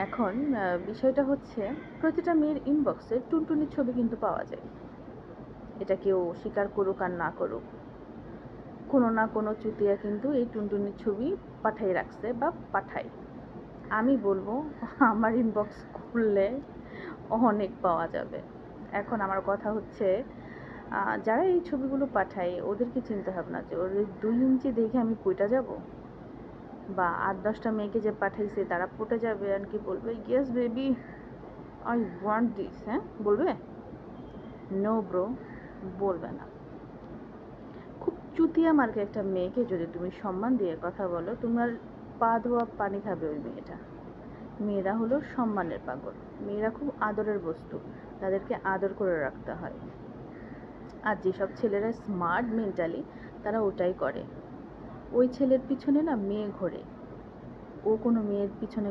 এখন বিষয়টা হচ্ছে, প্রতিটা মেয়ের ইনবক্সে টুনটুনির ছবি কিন্তু পাওয়া যায়। এটা কেউ স্বীকার করুক আর না করুক, কোনো না কোনো চুতিয়া কিন্তু এই টুনটুনির ছবি পাঠাই রাখছে বা পাঠায়। আমি বলবো আমার ইনবক্স খুললে অনেক পাওয়া যাবে। এখন আমার কথা হচ্ছে, যারা এই ছবিগুলো পাঠায় ওদেরকে চিন্তা ভাবনা, যে ওর 2 ইঞ্চি দেখে আমি পইটা যাব, বা 8-10টা মেয়েকে যে পাঠাইছে তারা পটে যাবে আর কি বলবে, yes baby I want this, হ্যাঁ বলবে? নো ব্রো, বলবে না। খুব চুতিয়া মার্কে একটা মেয়েকে যদি তুমি সম্মান দিয়ে কথা বলো, তোমার পা ধোয়া পানি খাবে ওই মেয়েটা। মেয়েরা হলো সম্মানের পাগল, মেয়েরা খুব আদরের বস্তু, তাদেরকে আদর করে রাখতে হয়। আর যেসব ছেলেরা স্মার্ট মেন্টালি, তারা ওটাই করে। ওই ছেলের পিছনে না মেয়ে ঘোরে, ও কোনো মেয়ের পিছনে